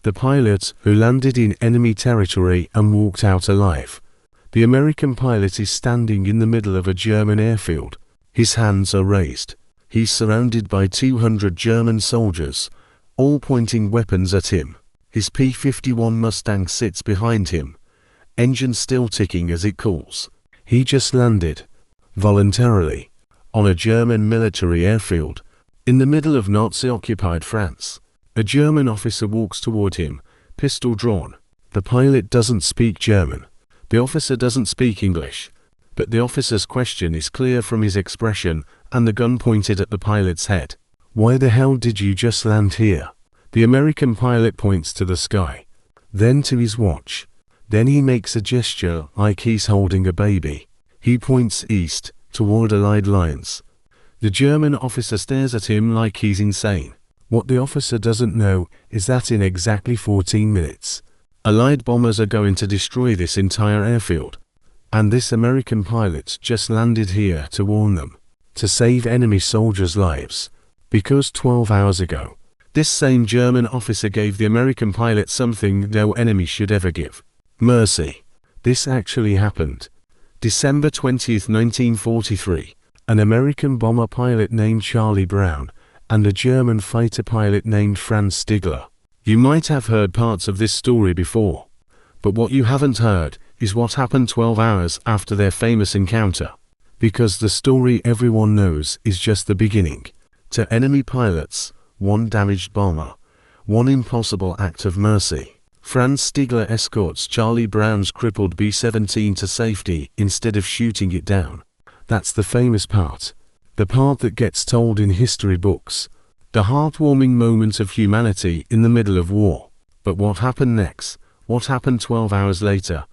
the pilot who landed in enemy territory and walked out alive. The American pilot is standing in the middle of a German airfield. His hands are raised. He's surrounded by 200 German soldiers, all pointing weapons at him. His P-51 Mustang sits behind him, engine still ticking as it cools. He just landed, voluntarily, on a German military airfield, in the middle of Nazi-occupied France. A German officer walks toward him, pistol drawn. The pilot doesn't speak German. The officer doesn't speak English. But the officer's question is clear from his expression and the gun pointed at the pilot's head. "Why the hell did you just land here?" The American pilot points to the sky, then to his watch. Then he makes a gesture like he's holding a baby. He points east, toward Allied lines. The German officer stares at him like he's insane. What the officer doesn't know is that in exactly 14 minutes, Allied bombers are going to destroy this entire airfield. And this American pilot just landed here to warn them, to save enemy soldiers' lives. Because 12 hours ago, this same German officer gave the American pilot something no enemy should ever give: mercy. This actually happened. December 20th, 1943, an American bomber pilot named Charlie Brown and a German fighter pilot named Franz Stigler. You might have heard parts of this story before, but what you haven't heard is what happened 12 hours after their famous encounter. Because the story everyone knows is just the beginning. To enemy pilots, one damaged bomber, one impossible act of mercy. Franz Stigler escorts Charlie Brown's crippled B-17 to safety instead of shooting it down. That's the famous part. The part that gets told in history books. The heartwarming moment of humanity in the middle of war. But what happened next, what happened 12 hours later,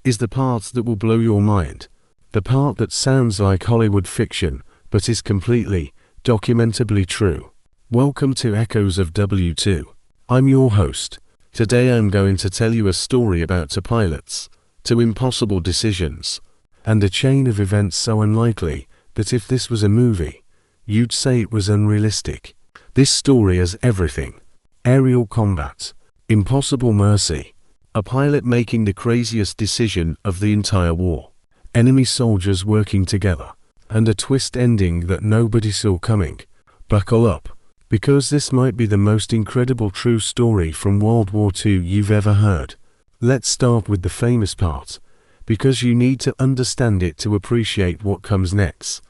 is the part that will blow your mind. The part that sounds like Hollywood fiction, but is completely, documentably true. Welcome to Echoes of W2. I'm your host. Today I'm going to tell you a story about two pilots, two impossible decisions, and a chain of events so unlikely that if this was a movie, you'd say it was unrealistic. This story has everything: aerial combat, impossible mercy, a pilot making the craziest decision of the entire war, enemy soldiers working together, and a twist ending that nobody saw coming. Buckle up, because this might be the most incredible true story from World War II you've ever heard. Let's start with the famous part, because you need to understand it to appreciate what comes next.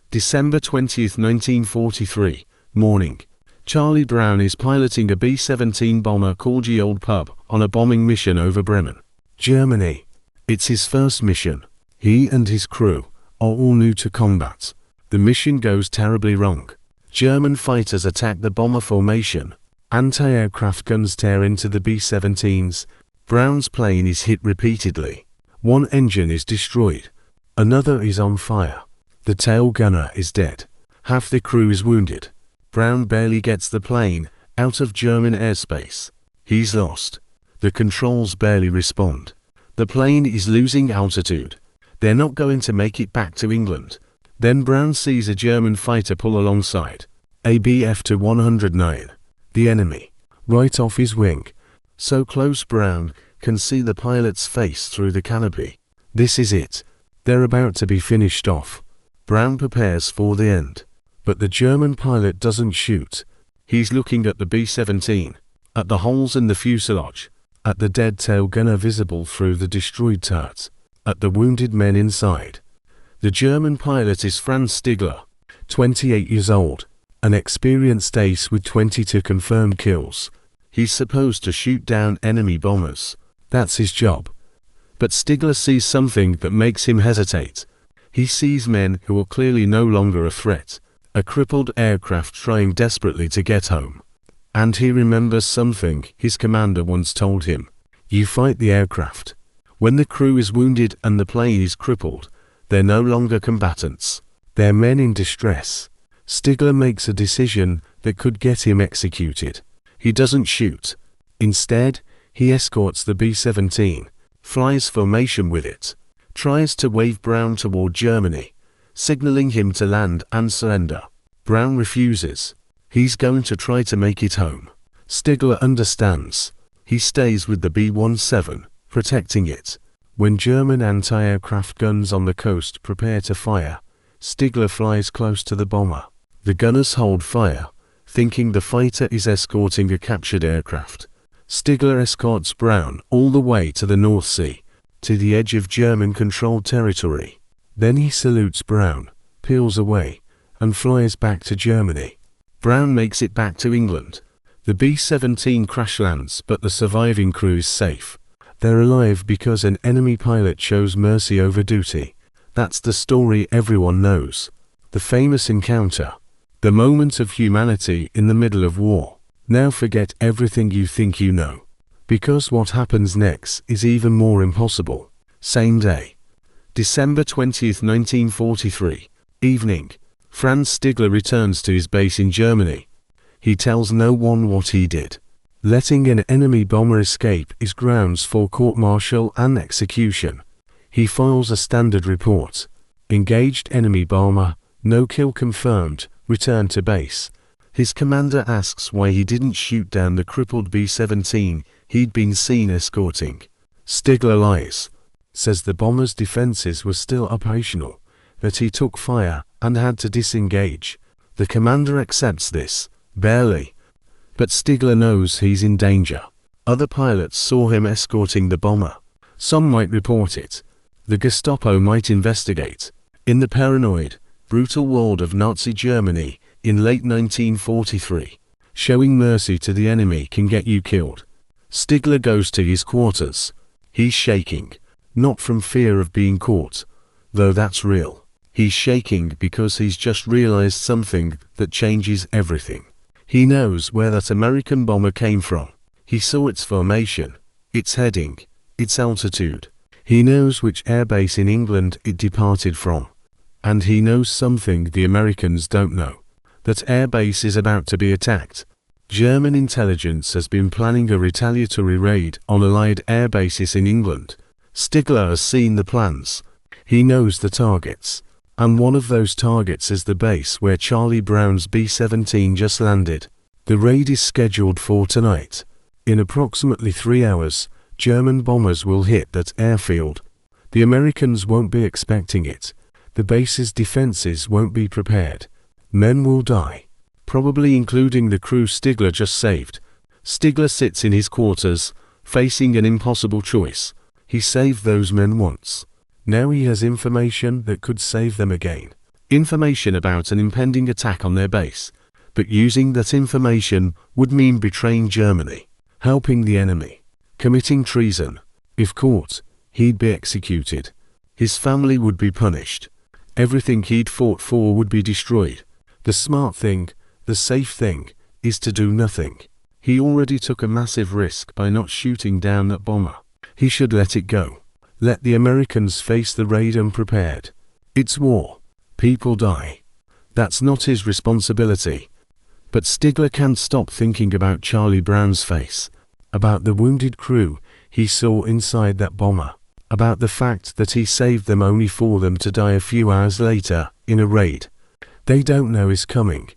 December 20th, 1943, morning. Charlie Brown is piloting a B-17 bomber called Ye Old Pub on a bombing mission over Bremen, Germany. It's his first mission. He and his crew are all new to combat. The mission goes terribly wrong. German fighters attack the bomber formation. Anti-aircraft guns tear into the B-17s. Brown's plane is hit repeatedly. One engine is destroyed. Another is on fire. The tail gunner is dead. Half the crew is wounded. Brown barely gets the plane out of German airspace. He's lost. The controls barely respond. The plane is losing altitude. They're not going to make it back to England. Then Brown sees a German fighter pull alongside. A Bf-109. The enemy. Right off his wing. So close Brown can see the pilot's face through the canopy. This is it. They're about to be finished off. Brown prepares for the end. But the German pilot doesn't shoot. He's looking at the B-17, at the holes in the fuselage, at the dead tail gunner visible through the destroyed turret, at the wounded men inside. The German pilot is Franz Stigler, 28 years old, an experienced ace with 22 confirmed kills. He's supposed to shoot down enemy bombers. That's his job. But Stigler sees something that makes him hesitate. He sees men who are clearly no longer a threat. A crippled aircraft trying desperately to get home. And he remembers something his commander once told him. You fight the aircraft. When the crew is wounded and the plane is crippled, they're no longer combatants. They're men in distress. Stigler makes a decision that could get him executed. He doesn't shoot. Instead, he escorts the B-17, flies formation with it, tries to wave Brown toward Germany, signaling him to land and surrender. Brown refuses. He's going to try to make it home. Stigler understands. He stays with the B-17, protecting it. When German anti-aircraft guns on the coast prepare to fire, Stigler flies close to the bomber. The gunners hold fire, thinking the fighter is escorting a captured aircraft. Stigler escorts Brown all the way to the North Sea, to the edge of German-controlled territory. Then he salutes Brown, peels away, and flies back to Germany. Brown makes it back to England. The B-17 crash lands, but the surviving crew is safe. They're alive because an enemy pilot shows mercy over duty. That's the story everyone knows. The famous encounter. The moment of humanity in the middle of war. Now forget everything you think you know. Because what happens next is even more impossible. Same day. December 20th, 1943. Evening. Franz Stigler returns to his base in Germany. He tells no one what he did. Letting an enemy bomber escape is grounds for court-martial and execution. He files a standard report. Engaged enemy bomber, no kill confirmed, return to base. His commander asks why he didn't shoot down the crippled B-17 he'd been seen escorting. Stigler lies. Says the bomber's defenses were still operational, that he took fire and had to disengage. The commander accepts this, barely. But Stigler knows he's in danger. Other pilots saw him escorting the bomber. Some might report it. The Gestapo might investigate. In the paranoid, brutal world of Nazi Germany, in late 1943, showing mercy to the enemy can get you killed. Stigler goes to his quarters. He's shaking. Not from fear of being caught, though that's real. He's shaking because he's just realized something that changes everything. He knows where that American bomber came from. He saw its formation, its heading, its altitude. He knows which airbase in England it departed from. And he knows something the Americans don't know. That airbase is about to be attacked. German intelligence has been planning a retaliatory raid on Allied air bases in England. Stigler has seen the plans. He knows the targets. And one of those targets is the base where Charlie Brown's B-17 just landed. The raid is scheduled for tonight. In approximately 3 hours, German bombers will hit that airfield. The Americans won't be expecting it. The base's defenses won't be prepared. Men will die, probably including the crew Stigler just saved. Stigler sits in his quarters, facing an impossible choice. He saved those men once. Now he has information that could save them again. Information about an impending attack on their base. But using that information would mean betraying Germany, helping the enemy, committing treason. If caught, he'd be executed. His family would be punished. Everything he'd fought for would be destroyed. The smart thing, the safe thing, is to do nothing. He already took a massive risk by not shooting down that bomber. He should let it go. Let the Americans face the raid unprepared. It's war. People die. That's not his responsibility. But Stigler can't stop thinking about Charlie Brown's face, about the wounded crew he saw inside that bomber, about the fact that he saved them only for them to die a few hours later in a raid. They don't know is coming.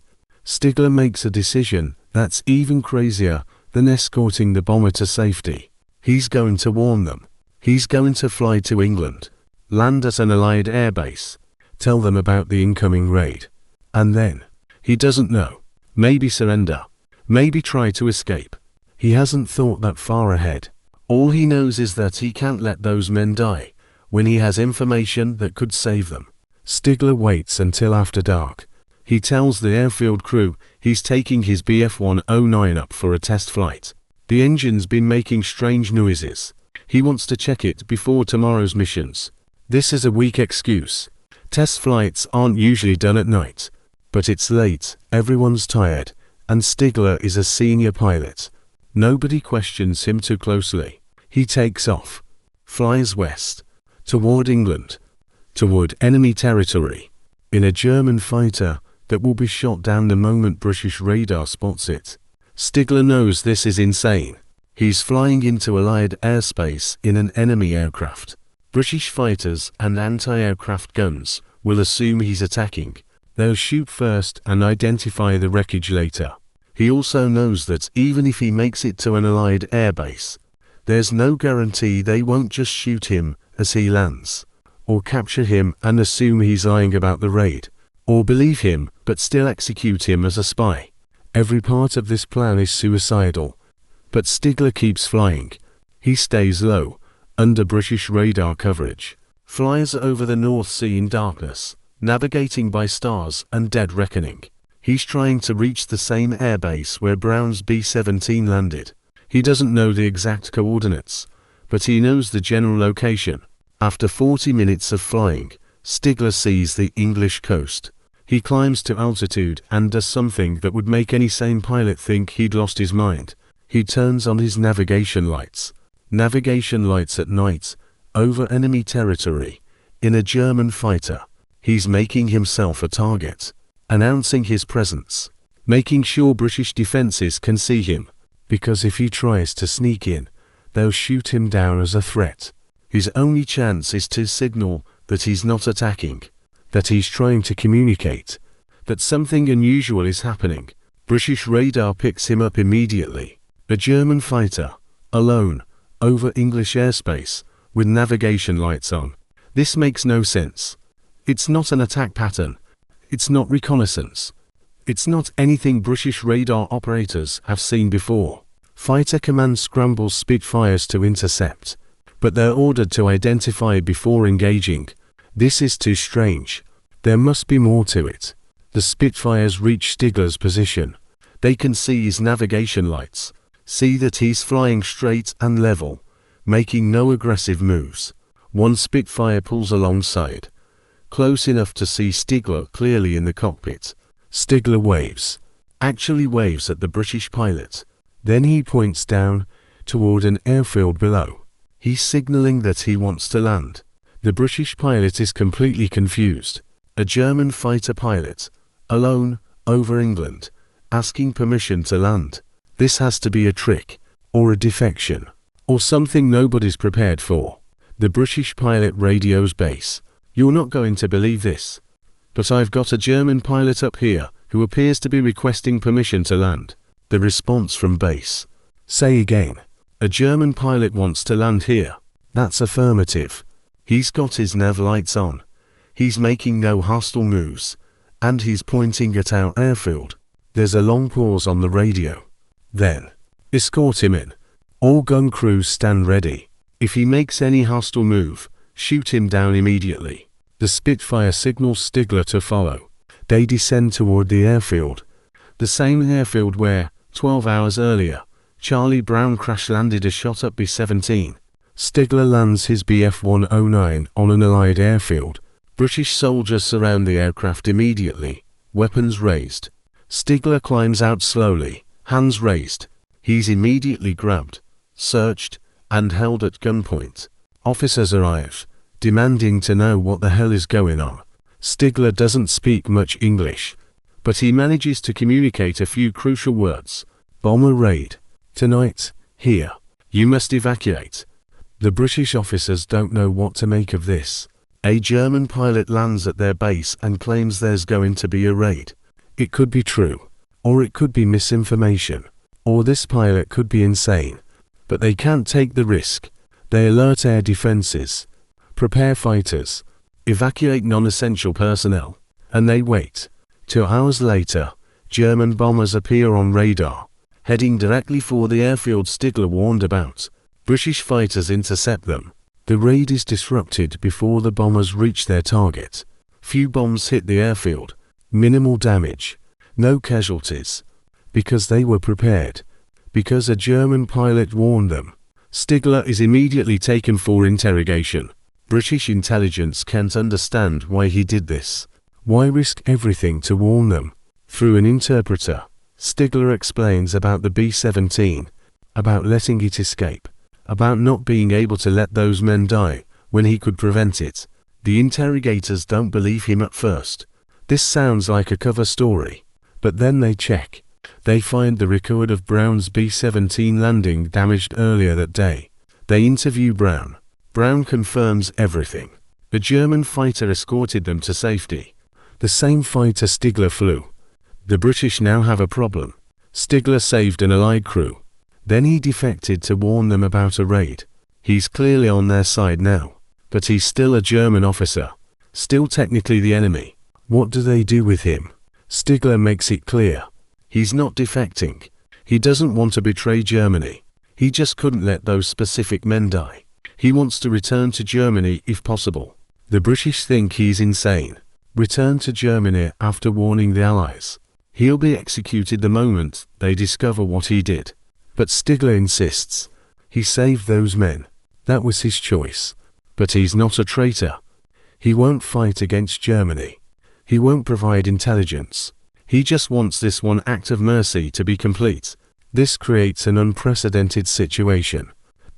Stigler makes a decision that's even crazier than escorting the bomber to safety. He's going to warn them. He's going to fly to England, land at an Allied airbase, tell them about the incoming raid. And then, he doesn't know. Maybe surrender. Maybe try to escape. He hasn't thought that far ahead. All he knows is that he can't let those men die when he has information that could save them. Stigler waits until after dark. He tells the airfield crew he's taking his Bf-109 up for a test flight. The engine's been making strange noises. He wants to check it before tomorrow's missions. This is a weak excuse. Test flights aren't usually done at night. But it's late, everyone's tired, and Stigler is a senior pilot. Nobody questions him too closely. He takes off, flies west, toward England, toward enemy territory, in a German fighter that will be shot down the moment British radar spots it. Stigler knows this is insane. He's flying into Allied airspace in an enemy aircraft. British fighters and anti-aircraft guns will assume he's attacking. They'll shoot first and identify the wreckage later. He also knows that even if he makes it to an Allied airbase, there's no guarantee they won't just shoot him as he lands, or capture him and assume he's lying about the raid, or believe him but still execute him as a spy. Every part of this plan is suicidal. But Stigler keeps flying. He stays low, under British radar coverage, flies over the North Sea in darkness, navigating by stars and dead reckoning. He's trying to reach the same airbase where Brown's B-17 landed. He doesn't know the exact coordinates, but he knows the general location. After 40 minutes of flying, Stigler sees the English coast. He climbs to altitude and does something that would make any sane pilot think he'd lost his mind. He turns on his navigation lights. Navigation lights at night, over enemy territory, in a German fighter. He's making himself a target, announcing his presence, making sure British defenses can see him, because if he tries to sneak in, they'll shoot him down as a threat. His only chance is to signal that he's not attacking, that he's trying to communicate, that something unusual is happening. British radar picks him up immediately. A German fighter, alone, over English airspace, with navigation lights on. This makes no sense. It's not an attack pattern. It's not reconnaissance. It's not anything British radar operators have seen before. Fighter Command scrambles Spitfires to intercept, but they're ordered to identify before engaging. This is too strange. There must be more to it. The Spitfires reach Stigler's position. They can see his navigation lights, see that he's flying straight and level, making no aggressive moves. One Spitfire pulls alongside, close enough to see Stigler clearly in the cockpit. Stigler waves, actually waves at the British pilot. Then he points down, toward an airfield below. He's signaling that he wants to land. The British pilot is completely confused. A German fighter pilot, alone, over England, asking permission to land. This has to be a trick, or a defection, or something nobody's prepared for. The British pilot radios base. "You're not going to believe this, but I've got a German pilot up here who appears to be requesting permission to land." The response from base. "Say again." "A German pilot wants to land here." That's affirmative. He's got his nav lights on. He's making no hostile moves, and he's pointing at our airfield. There's a long pause on the radio. Then, "Escort him in. All gun crews stand ready. If he makes any hostile move, shoot him down immediately." The Spitfire signals Stigler to follow. They descend toward the airfield. The same airfield where, 12 hours earlier, Charlie Brown crash-landed a shot-up B-17. Stigler lands his Bf-109 on an Allied airfield. British soldiers surround the aircraft immediately, weapons raised. Stigler climbs out slowly, hands raised. He's immediately grabbed, searched, and held at gunpoint. Officers arrive, demanding to know what the hell is going on. Stigler doesn't speak much English, but he manages to communicate a few crucial words. "Bomber raid. Tonight, here. You must evacuate." The British officers don't know what to make of this. A German pilot lands at their base and claims there's going to be a raid. It could be true, or it could be misinformation, or this pilot could be insane. But they can't take the risk. They alert air defenses, prepare fighters, evacuate non-essential personnel, and they wait. 2 hours later, German bombers appear on radar, heading directly for the airfield Stigler warned about. British fighters intercept them. The raid is disrupted before the bombers reach their target. Few bombs hit the airfield. Minimal damage. No casualties. Because they were prepared. Because a German pilot warned them. Stigler is immediately taken for interrogation. British intelligence can't understand why he did this. Why risk everything to warn them? Through an interpreter, Stigler explains about the B-17, about letting it escape, about not being able to let those men die when he could prevent it. The interrogators don't believe him at first. This sounds like a cover story. But then they check. They find the record of Brown's B-17 landing damaged earlier that day. They interview Brown. Brown confirms everything. The German fighter escorted them to safety. The same fighter Stigler flew. The British now have a problem. Stigler saved an Allied crew. Then he defected to warn them about a raid. He's clearly on their side now. But he's still a German officer. Still technically the enemy. What do they do with him? Stigler makes it clear. He's not defecting. He doesn't want to betray Germany. He just couldn't let those specific men die. He wants to return to Germany if possible. The British think he's insane. Return to Germany after warning the Allies. He'll be executed the moment they discover what he did. But Stigler insists. He saved those men. That was his choice. But he's not a traitor. He won't fight against Germany. He won't provide intelligence. He just wants this one act of mercy to be complete. This creates an unprecedented situation.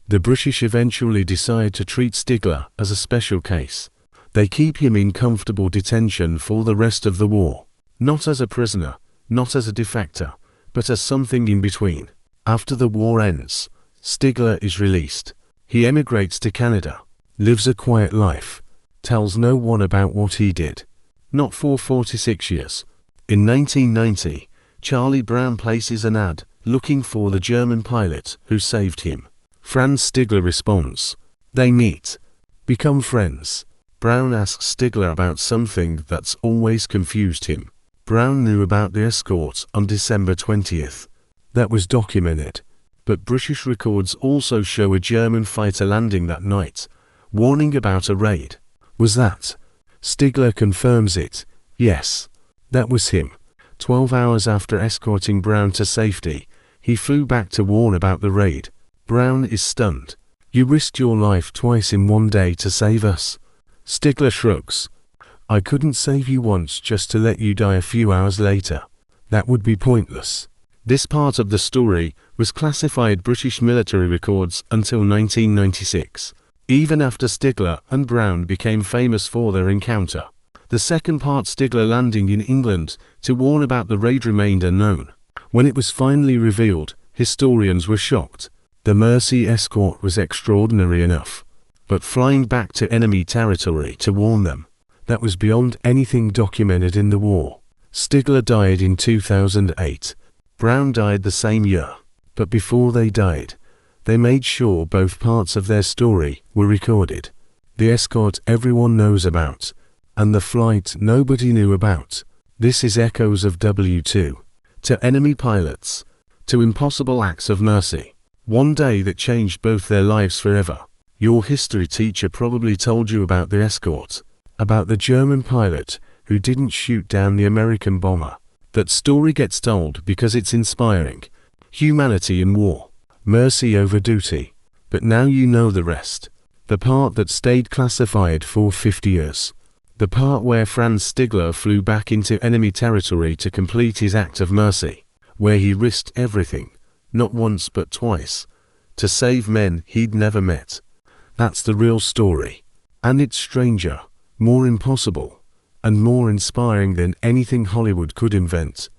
The British eventually decide to treat Stigler as a special case. They keep him in comfortable detention for the rest of the war. Not as a prisoner, not as a defector, but as something in between. After the war ends, Stigler is released. He emigrates to Canada, lives a quiet life, tells no one about what he did. Not for 46 years. In 1990, Charlie Brown places an ad looking for the German pilot who saved him. Franz Stigler responds. They meet, become friends. Brown asks Stigler about something that's always confused him. Brown knew about the escort on December 20th. That was documented. But British records also show a German fighter landing that night, warning about a raid. Was that? Stigler confirms it. Yes. That was him. 12 hours after escorting Brown to safety, he flew back to warn about the raid. Brown is stunned. You risked your life twice in one day to save us. Stigler shrugs. I couldn't save you once just to let you die a few hours later. That would be pointless. This part of the story was classified British military records until 1996, even after Stigler and Brown became famous for their encounter. The second part, Stigler landing in England to warn about the raid, remained unknown. When it was finally revealed, historians were shocked. The Mercy escort was extraordinary enough. But flying back to enemy territory to warn them, that was beyond anything documented in the war. Stigler died in 2008. Brown died the same year. But before they died, they made sure both parts of their story were recorded. The escort everyone knows about, and the flight nobody knew about. This is echoes of W2. To enemy pilots. To impossible acts of mercy. One day that changed both their lives forever. Your history teacher probably told you about the escort. About the German pilot who didn't shoot down the American bomber. That story gets told because it's inspiring. Humanity in war. Mercy over duty. But now you know the rest. The part that stayed classified for 50 years. The part where Franz Stigler flew back into enemy territory to complete his act of mercy. Where he risked everything, not once but twice, to save men he'd never met. That's the real story. And it's stranger, more impossible, and more inspiring than anything Hollywood could invent.